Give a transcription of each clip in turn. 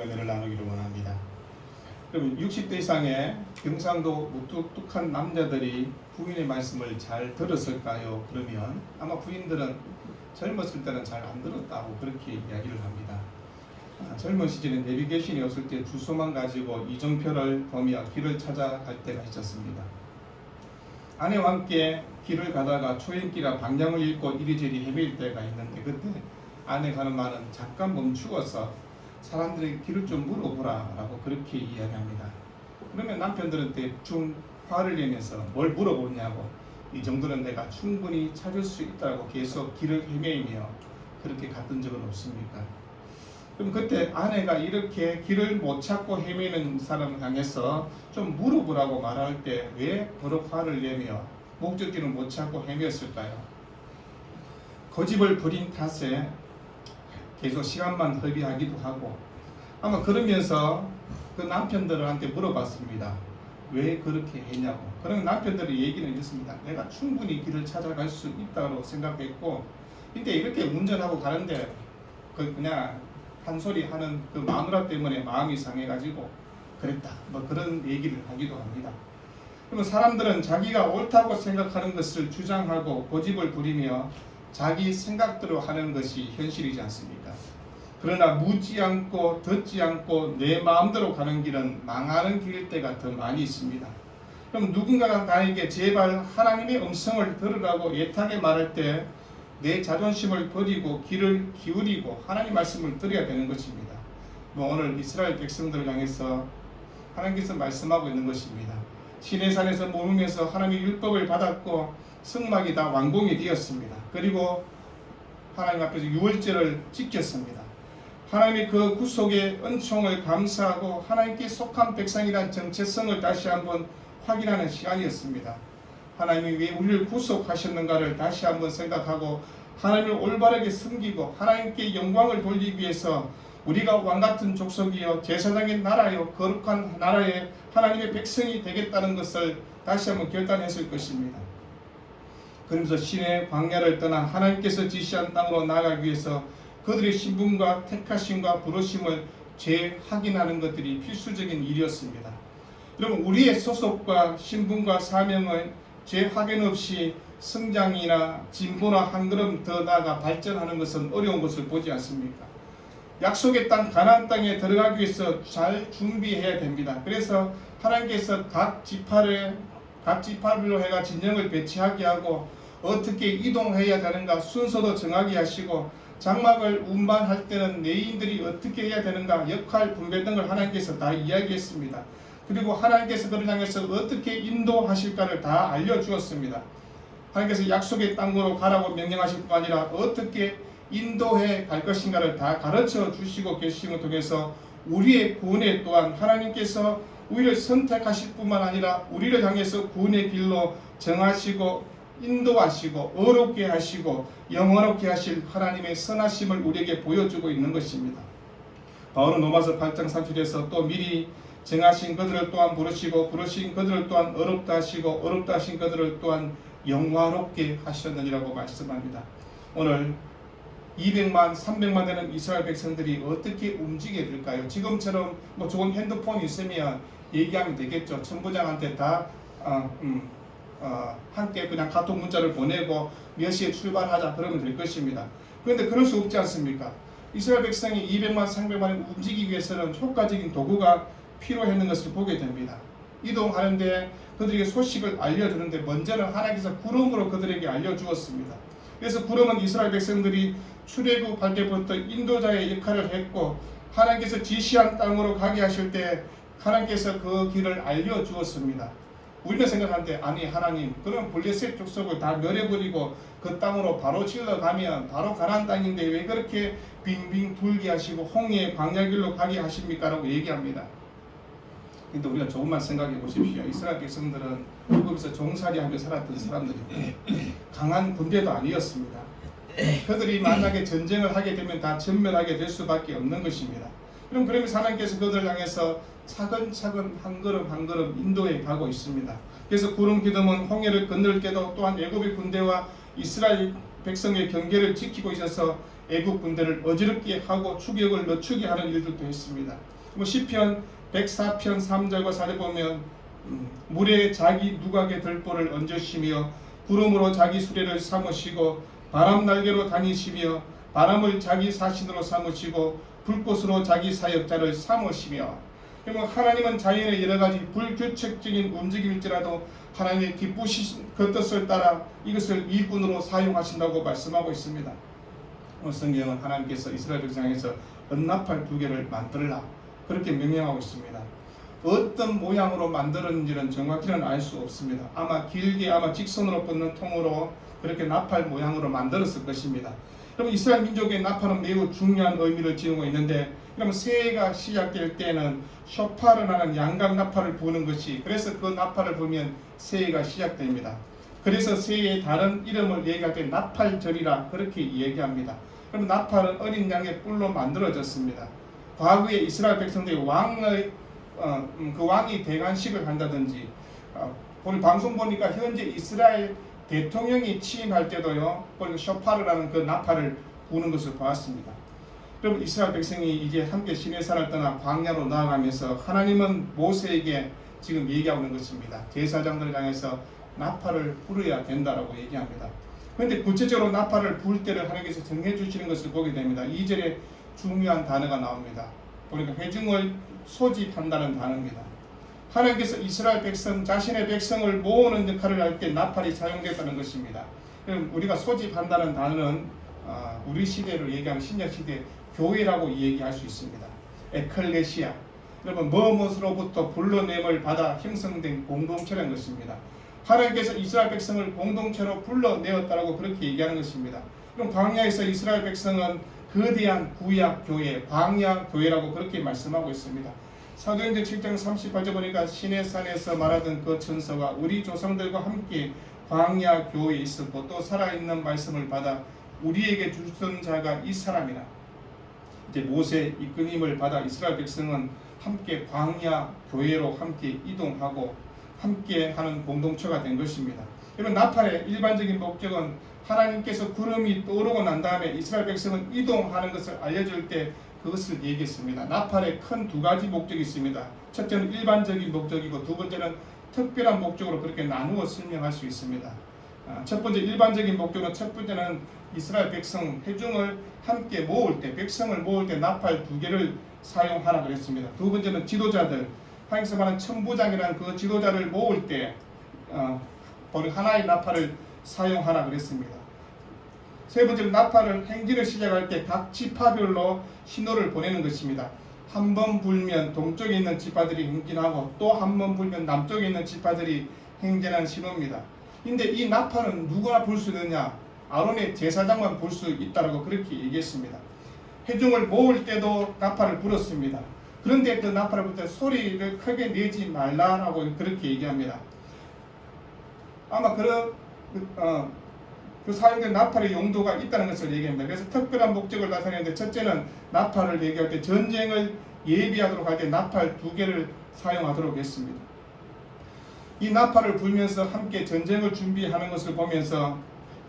말씀의 은혜를 나누기를 원합니다. 그러면 60대 이상의 경상도 무뚝뚝한 남자들이 부인의 말씀을 잘 들었을까요? 그러면 아마 부인들은 젊었을 때는 잘 안 들었다고 그렇게 이야기를 합니다. 젊은 시절에 내비게이션이 없을 때 주소만 가지고 이정표를 보며 길을 찾아갈 때가 있었습니다. 아내와 함께 길을 가다가 초행길이라 방향을 잃고 이리저리 헤맬 때가 있는데, 그때 아내가 하는 말은 잠깐 멈추어서 사람들에게 길을 좀 물어보라 라고 그렇게 이야기합니다. 그러면 남편들은 대충 화를 내면서 뭘 물어보냐고, 이 정도는 내가 충분히 찾을 수 있다고 계속 길을 헤매며 그렇게 갔던 적은 없습니까? 그럼 그때 아내가 이렇게 길을 못 찾고 헤매는 사람을 향해서 좀 물어보라고 말할 때 왜 버럭 화를 내며 목적지를 못 찾고 헤매었을까요? 고집을 부린 탓에 계속 시간만 허비하기도 하고, 아마 그러면서 그 남편들한테 물어봤습니다. 왜 그렇게 했냐고. 그러면 남편들의 얘기는 이렇습니다. 내가 충분히 길을 찾아갈 수 있다고 생각했고, 이때 이렇게 운전하고 가는데 그냥 한 소리 하는 그 마누라 때문에 마음이 상해가지고 그랬다, 뭐 그런 얘기를 하기도 합니다. 그러면 사람들은 자기가 옳다고 생각하는 것을 주장하고 고집을 부리며 자기 생각대로 하는 것이 현실이지 않습니까? 그러나 묻지 않고 듣지 않고 내 마음대로 가는 길은 망하는 길일 때가 더 많이 있습니다. 그럼 누군가가 나에게 제발 하나님의 음성을 들으라고 애타게 말할 때 내 자존심을 버리고 귀를 기울이고 하나님 말씀을 들어야 되는 것입니다. 오늘 이스라엘 백성들을 향해서 하나님께서 말씀하고 있는 것입니다. 시내산에서 머무면서 하나님의 율법을 받았고 성막이 다 완공이 되었습니다. 그리고 하나님 앞에서 유월절을 지켰습니다. 하나님의 그 구속의 은총을 감사하고 하나님께 속한 백성이란 정체성을 다시 한번 확인하는 시간이었습니다. 하나님이 왜 우리를 구속하셨는가를 다시 한번 생각하고 하나님을 올바르게 섬기고 하나님께 영광을 돌리기 위해서 우리가 왕같은 족속이요 제사장의 나라요 거룩한 나라의 하나님의 백성이 되겠다는 것을 다시 한번 결단했을 것입니다. 그러면서 신의 광야를 떠나 하나님께서 지시한 땅으로 나아가기 위해서 그들의 신분과 택하심과 부르심을 재확인하는 것들이 필수적인 일이었습니다. 여러분, 우리의 소속과 신분과 사명을 재확인 없이 성장이나 진보나 한 걸음 더 나아가 발전하는 것은 어려운 것을 보지 않습니까? 약속의 땅 가나안 땅에 들어가기 위해서 잘 준비해야 됩니다. 그래서 하나님께서 각 지파별로 해가 진영을 배치하게 하고 어떻게 이동해야 되는가 순서도 정하게 하시고 장막을 운반할 때는 레위인들이 어떻게 해야 되는가 역할 분배 등을 하나님께서 다 이야기했습니다. 그리고 하나님께서 그를 향해서 어떻게 인도하실까를 다 알려주었습니다. 하나님께서 약속의 땅으로 가라고 명령하실 뿐 아니라 어떻게 인도해 갈 것인가를 다 가르쳐 주시고 계심을 통해서 우리의 구원에 또한 하나님께서 우리를 선택하실 뿐만 아니라 우리를 향해서 구원의 길로 정하시고 인도하시고 어렵게 하시고 영원롭게 하실 하나님의 선하심을 우리에게 보여주고 있는 것입니다. 바울은 로마서 8장 3절에서 또 미리 정하신 그들을 또한 부르시고 부르신 그들을 또한 어렵다 하시고 어렵다 하신 그들을 또한 영화롭게 하셨느니라고 말씀합니다. 오늘 200만, 300만 되는 이스라엘 백성들이 어떻게 움직여야 될까요? 지금처럼 좋은 핸드폰이 있으면 얘기하면 되겠죠. 천부장한테 다 함께 그냥 카톡 문자를 보내고 몇 시에 출발하자 그러면 될 것입니다. 그런데 그럴 수 없지 않습니까? 이스라엘 백성이 200만, 300만을 움직이기 위해서는 효과적인 도구가 필요했는 것을 보게 됩니다. 이동하는데 그들에게 소식을 알려주는데 먼저는 하나님께서 구름으로 그들에게 알려주었습니다. 그래서 구름은 이스라엘 백성들이 출애굽할 때부터 인도자의 역할을 했고 하나님께서 지시한 땅으로 가게 하실 때 하나님께서 그 길을 알려주었습니다. 우리는 생각하는데 아니 하나님 그럼 블레셋 족속을 다 멸해버리고 그 땅으로 바로 질러가면 바로 가나안 땅인데 왜 그렇게 빙빙 돌게 하시고 홍해의 광야길로 가게 하십니까? 라고 얘기합니다. 근데 우리가 조금만 생각해 보십시오. 이스라엘 백성들은 거기서 종살이하며 살았던 사람들이고 강한 군대도 아니었습니다. 그들이 만약에 전쟁을 하게 되면 다 전멸하게 될 수밖에 없는 것입니다. 그러면서 하나님께서 그들을 향해서 차근차근 한 걸음 한 걸음 인도해 가고 있습니다. 그래서 구름 기둥은 홍해를 건널 때도 또한 애굽의 군대와 이스라엘 백성의 경계를 지키고 있어서 애국 군대를 어지럽게 하고 추격을 늦추게 하는 일들도 했습니다. 시편 104편 3절과 4절 보면 물에 자기 누각의 들보를 얹으시며 구름으로 자기 수레를 삼으시고 바람 날개로 다니시며 바람을 자기 사신으로 삼으시고 불꽃으로 자기 사역자를 삼으시며. 그러면 하나님은 자연의 여러 가지 불규칙적인 움직임일지라도 하나님의 기쁘신 그 뜻을 따라 이것을 일꾼으로 사용하신다고 말씀하고 있습니다. 성경은 하나님께서 이스라엘 백성에서 은나팔 2개를 만들라 그렇게 명령하고 있습니다. 어떤 모양으로 만들었는지는 정확히는 알 수 없습니다. 아마 길게 직선으로 뻗는 통으로 그렇게 나팔 모양으로 만들었을 것입니다. 그럼 이스라엘 민족의 나팔은 매우 중요한 의미를 지니고 있는데, 그러면 새해가 시작될 때는 쇼파르라는 양각 나팔을 부는 것이, 그래서 그 나팔을 불면 새해가 시작됩니다. 그래서 새해의 다른 이름을 얘기할 때 나팔절이라 그렇게 얘기합니다. 그럼 나팔은 어린 양의 뿔로 만들어졌습니다. 과거에 이스라엘 백성들이 왕이 대관식을 한다든지, 오늘 방송 보니까 현재 이스라엘 대통령이 취임할 때도요, 보니까 쇼파르라는 그 나팔을 부는 것을 보았습니다. 그럼 이스라엘 백성이 이제 함께 시내산을 떠나 광야로 나아가면서 하나님은 모세에게 지금 얘기하고 있는 것입니다. 제사장들을 향해서 나팔을 불어야 된다라고 얘기합니다. 그런데 구체적으로 나팔을 불 때를 하나님께서 정해 주시는 것을 보게 됩니다. 2절에 중요한 단어가 나옵니다. 보니까 회중을 소집한다는 단어입니다. 하나님께서 이스라엘 백성, 자신의 백성을 모으는 역할을 할 때 나팔이 사용됐다는 것입니다. 그럼 우리가 소집한다는 단어는 우리 시대로 얘기하면 신약 시대 교회라고 얘기할 수 있습니다. 에클레시아, 여러분 무엇으로부터 불러냄을 받아 형성된 공동체라는 것입니다. 하나님께서 이스라엘 백성을 공동체로 불러내었다라고 그렇게 얘기하는 것입니다. 그럼 광야에서 이스라엘 백성은 거대한 구약 교회, 광야 교회라고 그렇게 말씀하고 있습니다. 사도행전 7장 38절 보니까 시내산에서 말하던 그 천사가 우리 조상들과 함께 광야 교회에 있었고 또 살아있는 말씀을 받아 우리에게 주신 자가 이 사람이라. 이제 모세 이끌림을 받아 이스라엘 백성은 함께 광야 교회로 함께 이동하고 함께 하는 공동체가 된 것입니다. 이런 나팔의 일반적인 목적은 하나님께서 구름이 떠오르고 난 다음에 이스라엘 백성은 이동하는 것을 알려줄 때 그것을 얘기했습니다. 나팔에 큰 2가지 목적이 있습니다. 첫째는 일반적인 목적이고 두 번째는 특별한 목적으로 그렇게 나누어 설명할 수 있습니다. 첫 번째 일반적인 목적은, 첫 번째는 이스라엘 백성 회중을 함께 모을 때, 백성을 모을 때 나팔 2개를 사용하라 그랬습니다. 두 번째는 지도자들, 하나님께서 말하는 천부장이라는 그 지도자를 모을 때 하나의 나팔을 사용하라 그랬습니다. 세 번째로 나팔을 행진을 시작할 때 각 지파별로 신호를 보내는 것입니다. 한 번 불면 동쪽에 있는 지파들이 행진하고 또 한 번 불면 남쪽에 있는 지파들이 행진하는 신호입니다. 근데 이 나팔은 누구나 불 수 있느냐? 아론의 제사장만 불 수 있다라고 그렇게 얘기했습니다. 회중을 모을 때도 나팔을 불었습니다. 그런데 그 나팔을 불 때 소리를 크게 내지 말라라고 그렇게 얘기합니다. 아마 그 사용된 나팔의 용도가 있다는 것을 얘기합니다. 그래서 특별한 목적을 나타내는데, 첫째는 나팔을 얘기할 때 전쟁을 예비하도록 할 때 나팔 2개를 사용하도록 했습니다. 이 나팔을 불면서 함께 전쟁을 준비하는 것을 보면서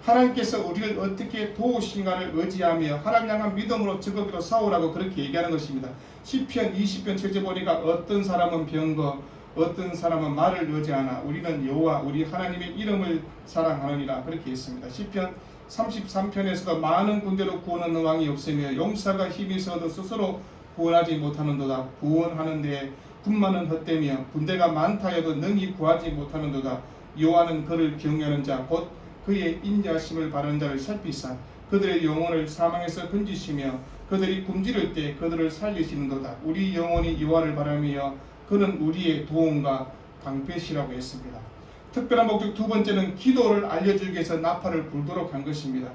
하나님께서 우리를 어떻게 도우신가를 의지하며 하나님 향한 믿음으로 적극으로 싸우라고 그렇게 얘기하는 것입니다. 시편 20편 7절 보니까 어떤 사람은 병거, 어떤 사람은 말을 의지하나 우리는 여호와 우리 하나님의 이름을 사랑하느니라 그렇게 했습니다. 시편 33편에서도 많은 군대로 구원하는 왕이 없으며 용사가 힘이 있어도 스스로 구원하지 못하는도다. 구원하는 데에 군마는 헛되며 군대가 많다 해도 능히 구하지 못하는도다. 여호와는 그를 경외하는 자 곧 그의 인자하심을 바라는 자를 살피사 그들의 영혼을 사망에서 건지시며 그들이 굶주릴 때 그들을 살리시는도다. 우리 영혼이 여호와를 바라며 그는 우리의 도움과 방패시라고 했습니다. 특별한 목적 두 번째는 기도를 알려주기 위해서 나팔을 불도록 한 것입니다.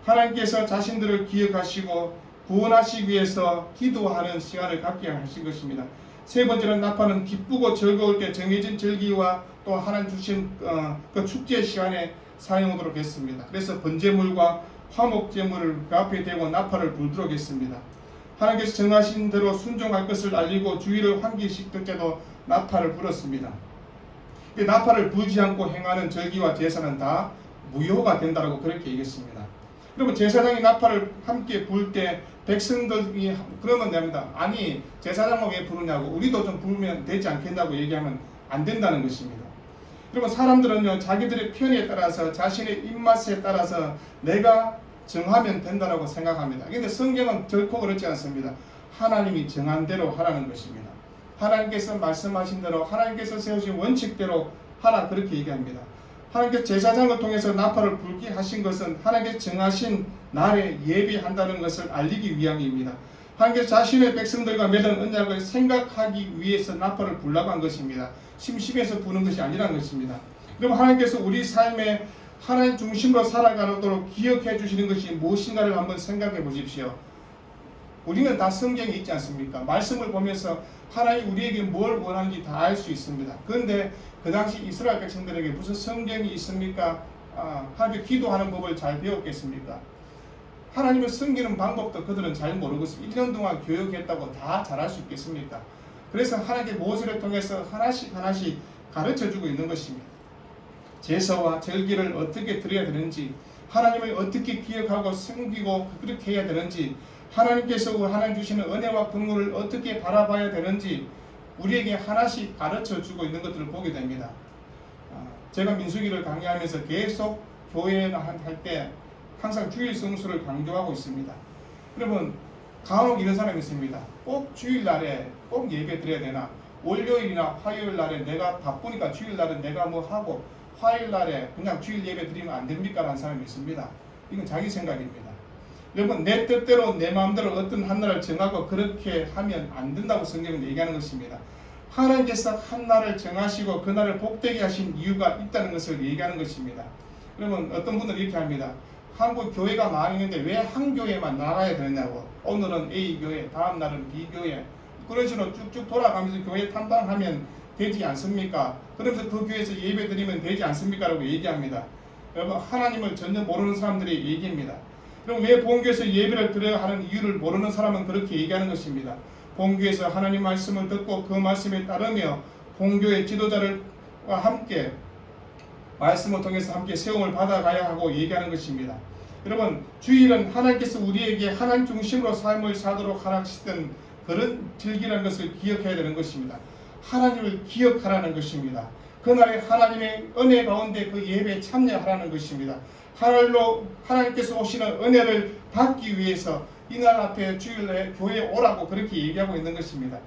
하나님께서 자신들을 기억하시고 구원하시기 위해서 기도하는 시간을 갖게 하신 것입니다. 세 번째는 나팔은 기쁘고 즐거울 때 정해진 절기와 또 하나님 주신 그 축제 시간에 사용하도록 했습니다. 그래서 번제물과 화목제물을 그 앞에 대고 나팔을 불도록 했습니다. 하나님께서 정하신 대로 순종할 것을 알리고 주의를 환기시킬 때도 나팔을 불었습니다. 나팔을 불지 않고 행하는 절기와 제사는 다 무효가 된다고 그렇게 얘기했습니다. 그러면 제사장이 나팔을 함께 불 때 백성들이 그러면 됩니다. 아니 제사장만 왜 부르냐고, 우리도 좀 부르면 되지 않겠냐고 얘기하면 안 된다는 것입니다. 그러면 사람들은요, 자기들의 편에 따라서 자신의 입맛에 따라서 내가 정하면 된다고 생각합니다. 그런데 성경은 결코 그렇지 않습니다. 하나님이 정한 대로 하라는 것입니다. 하나님께서 말씀하신 대로, 하나님께서 세우신 원칙대로 하라, 그렇게 얘기합니다. 하나님께서 제사장을 통해서 나팔을 불게 하신 것은 하나님께서 정하신 날에 예비한다는 것을 알리기 위함입니다. 하나님께서 자신의 백성들과 맺은 언약을 생각하기 위해서 나팔을 불라고 한 것입니다. 심심해서 부는 것이 아니라는 것입니다. 그럼 하나님께서 우리 삶에 하나님 중심으로 살아가도록 기억해 주시는 것이 무엇인가를 한번 생각해 보십시오. 우리는 다 성경에 있지 않습니까? 말씀을 보면서 하나님 우리에게 뭘 원하는지 다 알 수 있습니다. 그런데 그 당시 이스라엘 백성들에게 무슨 성경이 있습니까? 하나님께 기도하는 법을 잘 배웠겠습니까? 하나님을 섬기는 방법도 그들은 잘 모르고 1년 동안 교육했다고 다 잘할 수 있겠습니까? 그래서 하나님께 모세를 통해서 하나씩 가르쳐주고 있는 것입니다. 제사와 절기를 어떻게 드려야 되는지, 하나님을 어떻게 기억하고 섬기고 그렇게 해야 되는지, 하나님께서 하나님 주시는 은혜와 긍휼을 어떻게 바라봐야 되는지 우리에게 하나씩 가르쳐주고 있는 것들을 보게 됩니다. 제가 민수기를 강의하면서 계속 교회 할 때 항상 주일 성수를 강조하고 있습니다. 여러분, 간혹 이런 사람이 있습니다. 꼭 주일날에 꼭 예배 드려야 되나? 월요일이나 화요일날에 내가 바쁘니까 주일날은 내가 뭐 하고 화요일날에 그냥 주일 예배 드리면 안 됩니까? 라는 사람이 있습니다. 이건 자기 생각입니다. 여러분, 내 뜻대로 내 마음대로 어떤 한 날을 정하고 그렇게 하면 안 된다고 성경은 얘기하는 것입니다. 하나님께서 한 날을 정하시고 그 날을 복되게 하신 이유가 있다는 것을 얘기하는 것입니다. 그러면 어떤 분들은 이렇게 합니다. 한국 교회가 많이 있는데 왜 한 교회만 나가야 되느냐고. 오늘은 A 교회, 다음 날은 B 교회, 그런 식으로 쭉쭉 돌아가면서 교회 탐방하면 되지 않습니까? 그러면서 그 교회에서 예배 드리면 되지 않습니까? 라고 얘기합니다. 여러분, 하나님을 전혀 모르는 사람들의 얘기입니다. 그럼 왜 본교에서 예배를 드려야 하는 이유를 모르는 사람은 그렇게 얘기하는 것입니다. 본교에서 하나님 말씀을 듣고 그 말씀에 따르며 본교의 지도자들과 함께 말씀을 통해서 함께 세움을 받아가야 하고 얘기하는 것입니다. 여러분, 주일은 하나님께서 우리에게 하나님 중심으로 삶을 사도록 하시던 그런 절기라는 것을 기억해야 되는 것입니다. 하나님을 기억하라는 것입니다. 그날에 하나님의 은혜 가운데 그 예배에 참여하라는 것입니다. 하늘로 하나님께서 오시는 은혜를 받기 위해서 이날 앞에 주일에 교회에 오라고 그렇게 얘기하고 있는 것입니다.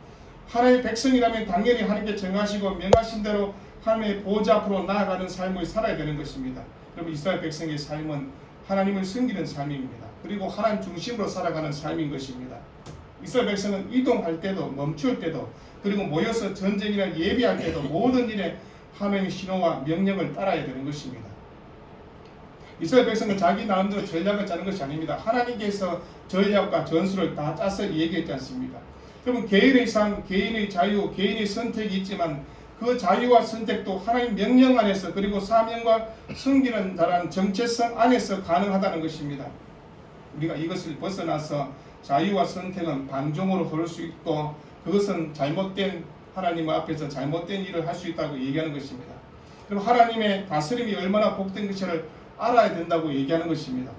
하나님의 백성이라면 당연히 하나님께 정하시고 명하신 대로 하나님의 보좌 앞으로 나아가는 삶을 살아야 되는 것입니다. 여러분, 이스라엘 백성의 삶은 하나님을 섬기는 삶입니다. 그리고 하나님 중심으로 살아가는 삶인 것입니다. 이스라엘 백성은 이동할 때도 멈출 때도 그리고 모여서 전쟁이나 예비할 때도 모든 일에 하나님의 신호와 명령을 따라야 되는 것입니다. 이스라엘 백성은 자기 나름대로 전략을 짜는 것이 아닙니다. 하나님께서 전략과 전술을 다 짜서 얘기했지 않습니까? 그러면 개인의 삶, 개인의 자유, 개인의 선택이 있지만 그 자유와 선택도 하나님 명령 안에서 그리고 사명과 섬기는 자라는 정체성 안에서 가능하다는 것입니다. 우리가 이것을 벗어나서 자유와 선택은 반종으로 흐를 수 있고 그것은 잘못된 하나님 앞에서 잘못된 일을 할 수 있다고 얘기하는 것입니다. 그럼 하나님의 다스림이 얼마나 복된 것을 알아야 된다고 얘기하는 것입니다.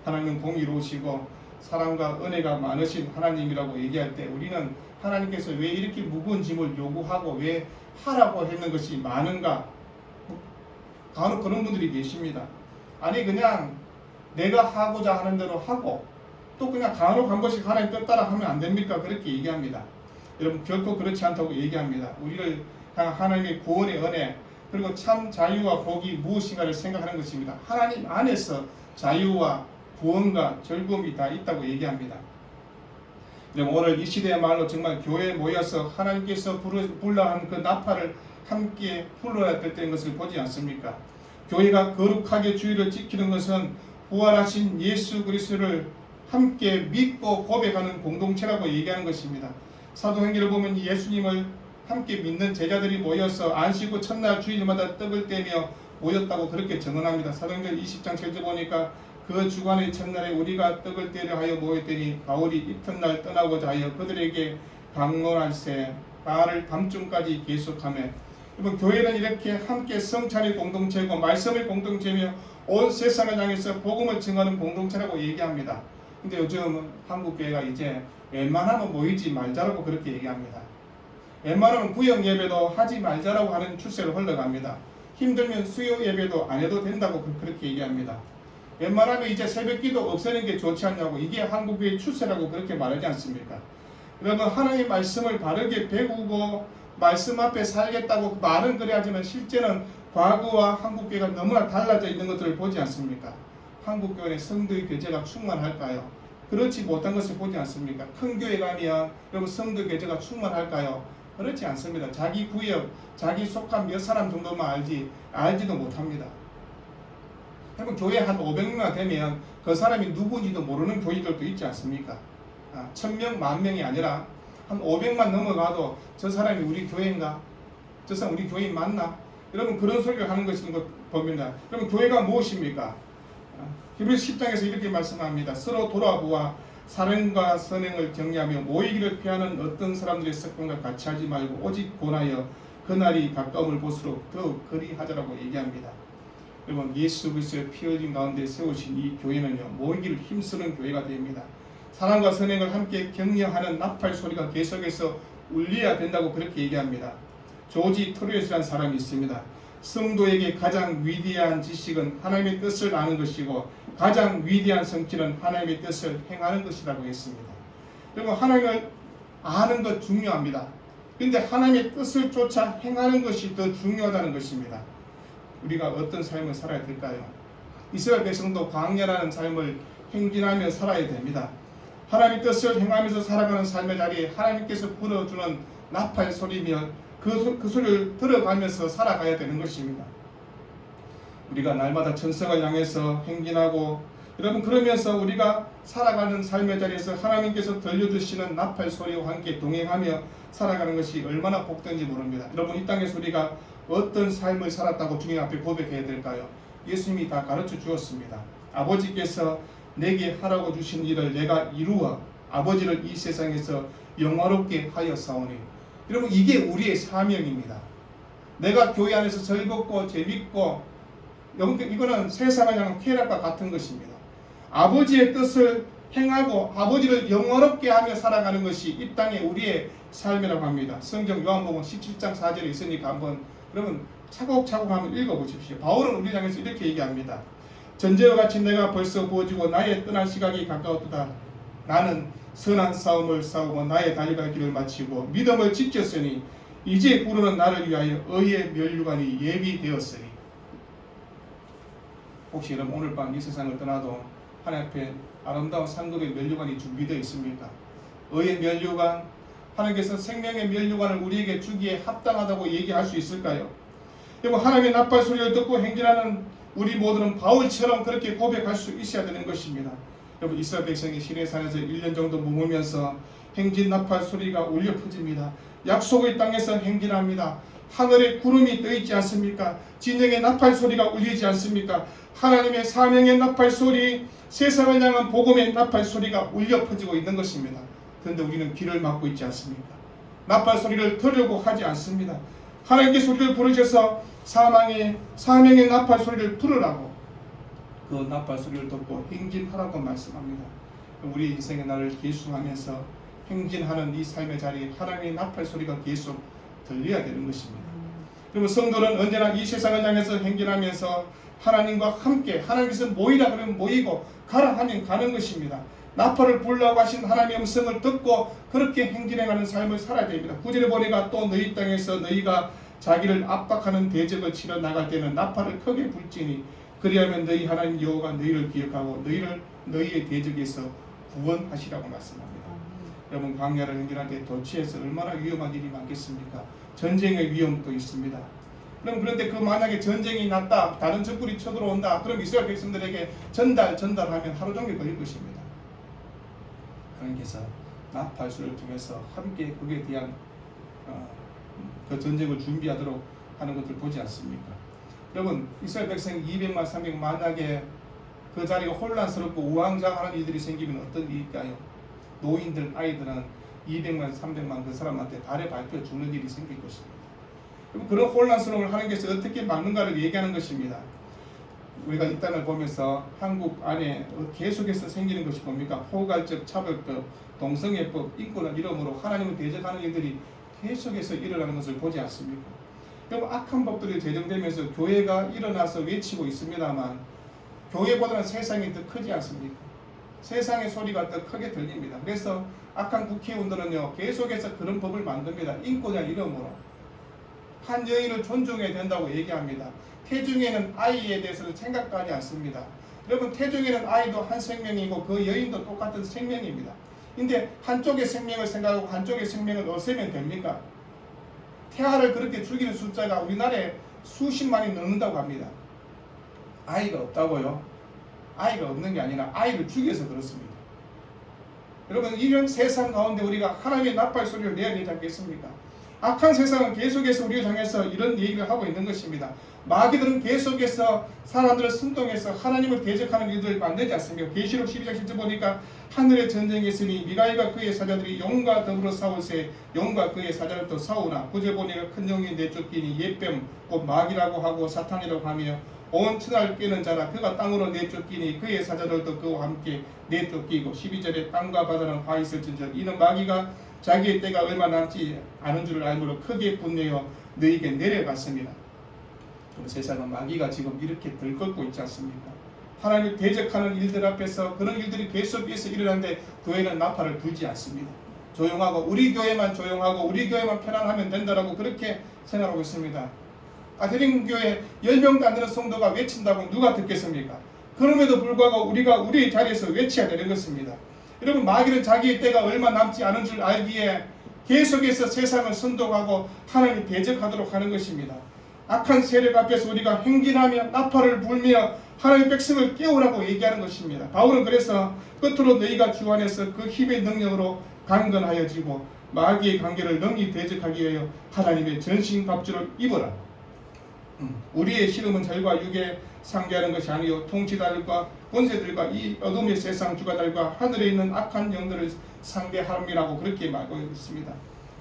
하나님은 공의로우시고 사랑과 은혜가 많으신 하나님이라고 얘기할 때 우리는 하나님께서 왜 이렇게 무거운 짐을 요구하고 왜 하라고 했는 것이 많은가? 간혹 그런 분들이 계십니다. 아니 그냥 내가 하고자 하는 대로 하고 또 그냥 간혹 한 번씩 하나님 뜻 따라 하면 안 됩니까? 그렇게 얘기합니다. 여러분, 결코 그렇지 않다고 얘기합니다. 우리를 향한 하나님의 구원의 은혜 그리고 참 자유와 복이 무엇인가를 생각하는 것입니다. 하나님 안에서 자유와 구원과 즐거움이 다 있다고 얘기합니다. 오늘 이 시대의 말로 정말 교회에 모여서 하나님께서 불러한 그 나팔을 함께 불러야 될 것을 보지 않습니까? 교회가 거룩하게 주의를 지키는 것은 부활하신 예수 그리스도를 함께 믿고 고백하는 공동체라고 얘기하는 것입니다. 사도행전을 보면 예수님을 함께 믿는 제자들이 모여서 안식 후 첫날 주일마다 떡을 떼며 모였다고 그렇게 증언합니다. 사도행전 20장 7절 보니까 그 주간의 첫날에 우리가 떡을 떼려 하여 모였더니 바울이 이튿날 떠나고자 하여 그들에게 강론할새 나를 밤중까지 계속하며 여러분, 교회는 이렇게 함께 성찬의 공동체고 말씀의 공동체며 온 세상을 향해서 복음을 증하는 공동체라고 얘기합니다. 근데 요즘 한국교회가 이제 웬만하면 모이지 말자라고 그렇게 얘기합니다. 웬만하면 구역 예배도 하지 말자라고 하는 추세로 흘러갑니다. 힘들면 수요 예배도 안 해도 된다고 그렇게 얘기합니다. 웬만하면 이제 새벽기도 없애는 게 좋지 않냐고, 이게 한국교회의 추세라고 그렇게 말하지 않습니까? 여러분, 하나님의 말씀을 바르게 배우고 말씀 앞에 살겠다고 말은 그래야지만 실제는 과거와 한국교회가 너무나 달라져 있는 것들을 보지 않습니까? 한국교회의 성도의 교제가 충만할까요? 그렇지 못한 것을 보지 않습니까? 큰 교회 가면 여러분 성도 교제가 충만할까요? 그렇지 않습니다. 자기 구역, 자기 속한 몇 사람 정도만 알지도 못합니다. 여러분, 교회 한 500명 되면 그 사람이 누구인지도 모르는 교회들도 있지 않습니까? 1000명, 10,000명이 아니라 한 500만 넘어가도 저 사람이 우리 교회인가? 저 사람 우리 교회인 맞나? 여러분, 그런 소리를 하는 것인 것 봅니다. 여러분, 교회가 무엇입니까? 히브리서 10장에서 이렇게 말씀합니다. 서로 돌아보아 사랑과 선행을 격려하며 모이기를 피하는 어떤 사람들의 습관과 같이 하지 말고 오직 권하여 그날이 가까움을 볼수록 더욱 그리하자라고 얘기합니다. 여러분, 예수 그리스도의 피 흘린 가운데 세우신 이 교회는요, 모이기를 힘쓰는 교회가 됩니다. 사랑과 선행을 함께 격려하는 나팔 소리가 계속해서 울려야 된다고 그렇게 얘기합니다. 조지 트루엣이라는 사람이 있습니다. 성도에게 가장 위대한 지식은 하나님의 뜻을 아는 것이고 가장 위대한 성취는 하나님의 뜻을 행하는 것이라고 했습니다. 여러분, 하나님을 아는 것 중요합니다. 그런데 하나님의 뜻을 쫓아 행하는 것이 더 중요하다는 것입니다. 우리가 어떤 삶을 살아야 될까요? 이스라엘 백성도 광야라는 삶을 행진하며 살아야 됩니다. 하나님의 뜻을 행하면서 살아가는 삶의 자리에 하나님께서 불어주는 나팔 소리며 그 소리를 들어가면서 살아가야 되는 것입니다. 우리가 날마다 천성을 향해서 행진하고 여러분, 그러면서 우리가 살아가는 삶의 자리에서 하나님께서 들려주시는 나팔 소리와 함께 동행하며 살아가는 것이 얼마나 복된지 모릅니다. 여러분, 이 땅에서 우리가 어떤 삶을 살았다고 주님 앞에 고백해야 될까요? 예수님이 다 가르쳐 주었습니다. 아버지께서 내게 하라고 주신 일을 내가 이루어 아버지를 이 세상에서 영화롭게 하였사오니. 여러분, 이게 우리의 사명입니다. 내가 교회 안에서 즐겁고 재밌고, 이거는 세상을 향한 쾌락과 같은 것입니다. 아버지의 뜻을 행하고 아버지를 영화롭게 하며 살아가는 것이 이 땅에 우리의 삶이라고 합니다. 성경 요한복음 17장 4절에 있으니까 한번 여러분 차곡차곡 한번 읽어보십시오. 바울은 우리 향해서 이렇게 얘기합니다. 전제와 같이 내가 벌써 부어지고 나의 떠날 시각이 가까웠도다. 나는 선한 싸움을 싸우고 나의 달려갈 길을 마치고 믿음을 지켰으니 이제 부르는 나를 위하여 의의 면류관이 예비되었으니. 혹시 여러분, 오늘 밤 이 세상을 떠나도 하나님 앞에 아름다운 상급의 면류관이 준비되어 있습니까? 의의 면류관, 하나님께서 생명의 면류관을 우리에게 주기에 합당하다고 얘기할 수 있을까요? 여러분, 하나님의 나팔 소리를 듣고 행진하는 우리 모두는 바울처럼 그렇게 고백할 수 있어야 되는 것입니다. 여러분, 이스라엘 백성이 시내산에서 1년 정도 머물면서 행진 나팔 소리가 울려 퍼집니다. 약속의 땅에서 행진합니다. 하늘에 구름이 떠 있지 않습니까? 진영의 나팔 소리가 울리지 않습니까? 하나님의 사명의 나팔 소리, 세상을 향한 복음의 나팔 소리가 울려 퍼지고 있는 것입니다. 그런데 우리는 귀를 막고 있지 않습니까? 나팔 소리를 들으려고 하지 않습니다. 하나님께 소리를 부르셔서 사명의 나팔 소리를 들으라고, 그 나팔 소리를 듣고 행진하라고 말씀합니다. 우리 인생의 날을 계수하면서 행진하는 이 삶의 자리에 하나님의 나팔 소리가 계속 들려야 되는 것입니다. 그리고 성도는 언제나 이 세상을 향해서 행진하면서 하나님과 함께, 하나님께서 모이라 그러면 모이고 가라 하면 가는 것입니다. 나팔을 불라고 하신 하나님의 음성을 듣고 그렇게 행진해가는 삶을 살아야 됩니다. 9절에 보니까 또 너희 땅에서 너희가 자기를 압박하는 대적을 치러 나갈 때는 나팔을 크게 불지니 그리하면 너희 하나님 여호와가 너희를 기억하고 너희의 대적에서 구원하시라고 말씀합니다. 여러분, 광야를 행진할 때 도처에서 얼마나 위험한 일이 많겠습니까? 전쟁의 위험도 있습니다. 그런데 만약에 전쟁이 났다, 다른 적군이 쳐들어온다, 그럼 이스라엘 백성들에게 전달하면 하루 종일 걸릴 것입니다. 하나님께서 나팔 소리를 통해서 함께 그에 대한 그 전쟁을 준비하도록 하는 것을 보지 않습니까? 여러분, 이스라엘 백성 200만, 300만, 만약에 그 자리가 혼란스럽고 우왕좌왕하는 일들이 생기면 어떤 일일까요? 노인들, 아이들은 200만, 300만 그 사람한테 발에 밟혀 죽는 일이 생길 것입니다. 그런 혼란스러움을 하나님께서 어떻게 막는가를 얘기하는 것입니다. 우리가 이 땅을 보면서 한국 안에 계속해서 생기는 것이 뭡니까? 포괄적 차별법, 동성애법, 인권을 이름으로 하나님을 대적하는 일들이 계속해서 일어나는 것을 보지 않습니까? 그럼 악한 법들이 제정되면서 교회가 일어나서 외치고 있습니다만 교회보다는 세상이 더 크지 않습니까? 세상의 소리가 더 크게 들립니다. 그래서 악한 국회의원들은요 계속해서 그런 법을 만듭니다. 인권의 이름으로 한 여인을 존중해야 된다고 얘기합니다. 태중에는 아이에 대해서는 생각하지 않습니다. 여러분, 태중에는 아이도 한 생명이고 그 여인도 똑같은 생명입니다. 근데 한쪽의 생명을 생각하고 한쪽의 생명을 없애면 됩니까? 태아를 그렇게 죽이는 숫자가 우리나라에 수십만이 넘는다고 합니다. 아이가 없다고요? 아이가 없는 게 아니라 아이를 죽여서 그렇습니다. 여러분, 이런 세상 가운데 우리가 하나님의 나팔 소리를 내야 되지 않겠습니까? 악한 세상은 계속해서 우리를 향해서 이런 얘기를 하고 있는 것입니다. 마귀들은 계속해서 사람들을 선동해서 하나님을 대적하는 일들을 만들지 않습니까? 계시록 12장 10절 보니까 하늘에 전쟁이 있으니 미가엘과 그의 사자들이 용과 더불어 싸울세 용과 그의 사자들도 싸우나 9절 보니까 큰 용이 내쫓기니 옛뱀 곧 마귀라고 하고 사탄이라고 하며 온 천하를 깨는 자라 그가 땅으로 내쫓기니 그의 사자들도 그와 함께 내쫓기고 12절에 땅과 바다는 화 있을진저 이는 마귀가 자기의 때가 얼마 남지 않은 줄을 알므로 크게 분내어 너희에게 내려갔습니다. 그럼 세상은 마귀가 지금 이렇게 들끓고 있지 않습니까? 하나님을 대적하는 일들 앞에서 그런 일들이 계속해서 일어나는데 교회는 나팔을 불지 않습니다. 조용하고 우리 교회만 조용하고 우리 교회만 편안하면 된다라고 그렇게 생각하고 있습니다. 가톨릭 교회 10명도 안 되는 성도가 외친다고 누가 듣겠습니까? 그럼에도 불구하고 우리가 우리 자리에서 외쳐야 되는 것입니다. 여러분, 마귀는 자기의 때가 얼마 남지 않은 줄 알기에 계속해서 세상을 선동하고 하나님 대적하도록 하는 것입니다. 악한 세력 앞에서 우리가 행진하며 나팔을 불며 하나님의 백성을 깨우라고 얘기하는 것입니다. 바울은 그래서 끝으로 너희가 주 안에서 그 힘의 능력으로 강건하여지고 마귀의 관계를 능히 대적하기 위하여 하나님의 전신갑주를 입어라. 우리의 씨름은 절과 육에 상대하는 것이 아니요 통치자들과 권세들과 이 어둠의 세상 주가들과 하늘에 있는 악한 영들을 상대함이라고 그렇게 말하고 있습니다.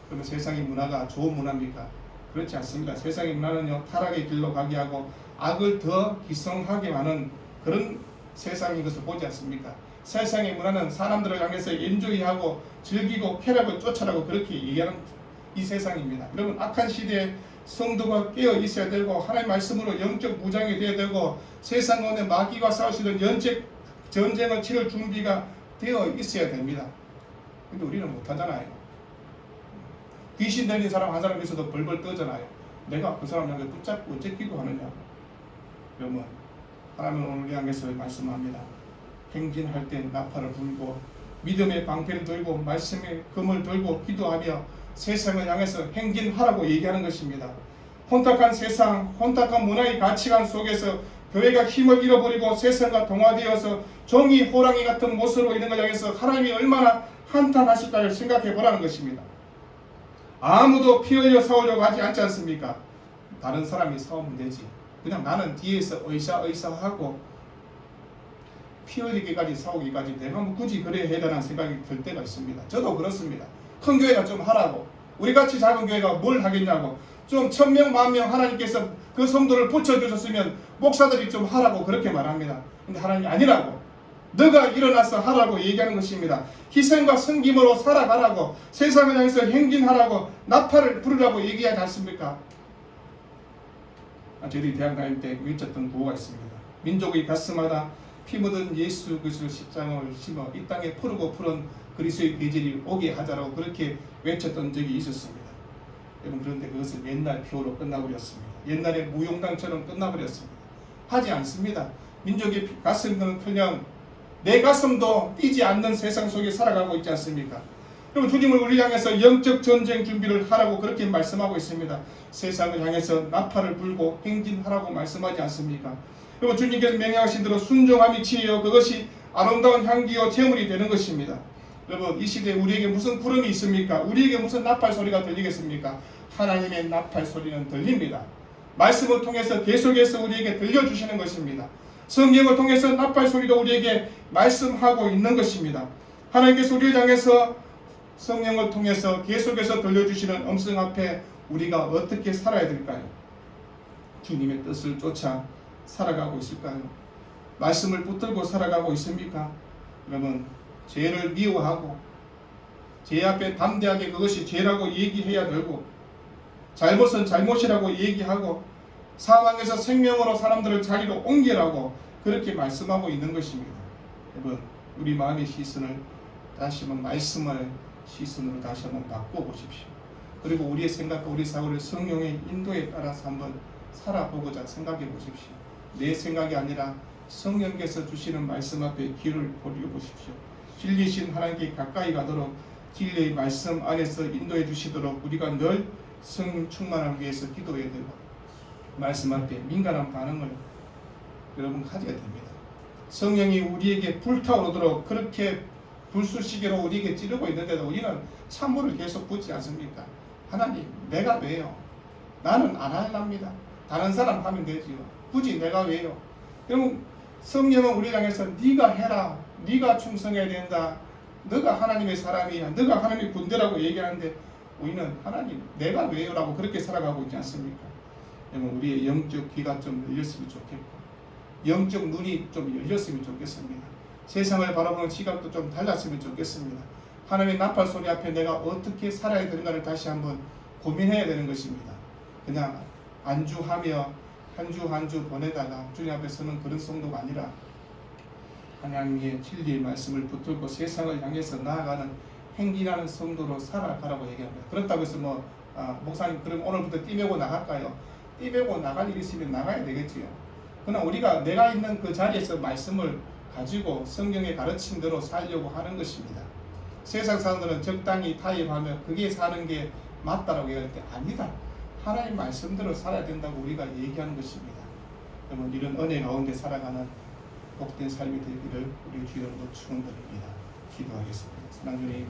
그러면 세상의 문화가 좋은 문화입니까? 그렇지 않습니다. 세상의 문화는요 타락의 길로 가게 하고 악을 더 기성하게 하는 그런 세상인 것을 보지 않습니까? 세상의 문화는 사람들을 향해서 엔조이하고 즐기고 쾌락을 쫓아라고 그렇게 얘기하는 이 세상입니다. 여러분, 악한 시대에 성도가 깨어 있어야 되고 하나님의 말씀으로 영적 무장이 되어야 되고 세상 가운데 마귀와 싸울 수 있는 연적 전쟁을 치를 준비가 되어 있어야 됩니다. 근데 우리는 못하잖아요. 귀신 들린 사람 한 사람 있어도 벌벌 떠잖아요. 내가 그 사람에게 붙잡고 어째 기도하느냐. 그러면 하나님은 오늘 향해서 말씀합니다. 행진할 때 나팔을 불고 믿음의 방패를 들고 말씀의 금을 들고 기도하며 세상을 향해서 행진하라고 얘기하는 것입니다. 혼탁한 세상, 혼탁한 문화의 가치관 속에서 교회가 힘을 잃어버리고 세상과 동화되어서 종이 호랑이 같은 모습으로 있는 것을 향해서 하나님이 얼마나 한탄하실까를 생각해 보라는 것입니다. 아무도 피 흘려 싸우려고 하지 않지 않습니까? 다른 사람이 싸우면 되지. 그냥 나는 뒤에서 의사하고 피 흘리기까지 싸우기까지 내가 뭐 굳이 그래야 해야되는 생각이 들 때가 있습니다. 저도 그렇습니다. 큰 교회가 좀 하라고, 우리 같이 작은 교회가 뭘 하겠냐고, 좀 1000명, 10,000명 하나님께서 그 성도를 붙여주셨으면 목사들이 좀 하라고 그렇게 말합니다. 근데 하나님이 아니라고, 너가 일어나서 하라고 얘기하는 것입니다. 희생과 섬김으로 살아가라고, 세상을 향해서 행진하라고, 나팔을 부르라고 얘기하지 않습니까? 저희들이 대학 다닐 때 외쳤던 구호가 있습니다. 민족의 가슴마다 피 묻은 예수 그리스도 십자가를 심어 이 땅에 푸르고 푸른 그리스도의 계절이 오게 하자라고 그렇게 외쳤던 적이 있었습니다. 여러분, 그런데 그것은 옛날 표로 끝나버렸습니다. 옛날에 무용당처럼 끝나버렸습니다. 하지 않습니다. 민족의 가슴은커녕 내 가슴도 뛰지 않는 세상 속에 살아가고 있지 않습니까? 그럼 주님을 우리 향해서 영적 전쟁 준비를 하라고 그렇게 말씀하고 있습니다. 세상을 향해서 나팔을 불고 행진하라고 말씀하지 않습니까? 그리고 주님께서 명령하신 대로 순종함이 지혜요 그것이 아름다운 향기요 제물이 되는 것입니다. 여러분, 이 시대에 우리에게 무슨 구름이 있습니까? 우리에게 무슨 나팔 소리가 들리겠습니까? 하나님의 나팔 소리는 들립니다. 말씀을 통해서 계속해서 우리에게 들려주시는 것입니다. 성경을 통해서 나팔 소리가 우리에게 말씀하고 있는 것입니다. 하나님께서 우리를 향해서 성령을 통해서 계속해서 들려주시는 음성 앞에 우리가 어떻게 살아야 될까요? 주님의 뜻을 쫓아 살아가고 있을까요? 말씀을 붙들고 살아가고 있습니까? 그러면 죄를 미워하고 죄 앞에 담대하게 그것이 죄라고 얘기해야 되고, 잘못은 잘못이라고 얘기하고, 사망에서 생명으로 사람들을 자리로 옮기라고 그렇게 말씀하고 있는 것입니다. 여러분, 우리 마음의 시선을 다시 한번 말씀을 시선으로 다시 한번 바꿔보십시오. 그리고 우리의 생각과 우리 사고를 성령의 인도에 따라서 한번 살아보고자 생각해 보십시오. 내 생각이 아니라 성령께서 주시는 말씀 앞에 귀를 돌려보십시오. 진리신 하나님께 가까이 가도록 진리의 말씀 안에서 인도해 주시도록 우리가 늘 성령 충만함을 위해서 기도해야 되고, 말씀 앞에 민감한 반응을 여러분 가져야 됩니다. 성령이 우리에게 불타오르도록 그렇게 불쑤시개로 우리에게 찌르고 있는데도 우리는 찬물을 계속 붓지 않습니까? 하나님, 내가 왜요? 나는 안 할랍니다. 다른 사람 하면 되지요. 굳이 내가 왜요? 그럼 성령은 우리를 향해서 네가 해라, 네가 충성해야 된다, 너가 하나님의 사람이야, 너가 하나님의 군대라고 얘기하는데 우리는 하나님, 내가 왜요? 라고 그렇게 살아가고 있지 않습니까? 여러분, 우리의 영적 귀가 좀 열렸으면 좋겠고, 영적 눈이 좀 열렸으면 좋겠습니다. 세상을 바라보는 시각도 좀 달랐으면 좋겠습니다. 하나님의 나팔 소리 앞에 내가 어떻게 살아야 되는가를 다시 한번 고민해야 되는 것입니다. 그냥 안주하며 한 주 한 주 보내다가 주님 앞에 서는 그런 성도가 아니라 하나님의 진리의 말씀을 붙들고 세상을 향해서 나아가는 행진하는 성도로 살아가라고 얘기합니다. 그렇다고 해서 목사님 그럼 오늘부터 띠매고 나갈까요? 띠매고 나갈 일이 있으면 나가야 되겠지요. 그러나 우리가 내가 있는 그 자리에서 말씀을 가지고 성경의 가르침대로 살려고 하는 것입니다. 세상 사람들은 적당히 타협하며 그게 사는 게 맞다라고 얘기할 때 아니다, 하나님 말씀대로 살아야 된다고 우리가 얘기하는 것입니다. 여러분, 이런 은혜 가운데 살아가는 복된 삶이 되기를 우리 주여로 축원드립니다. 기도하겠습니다. 사랑주님,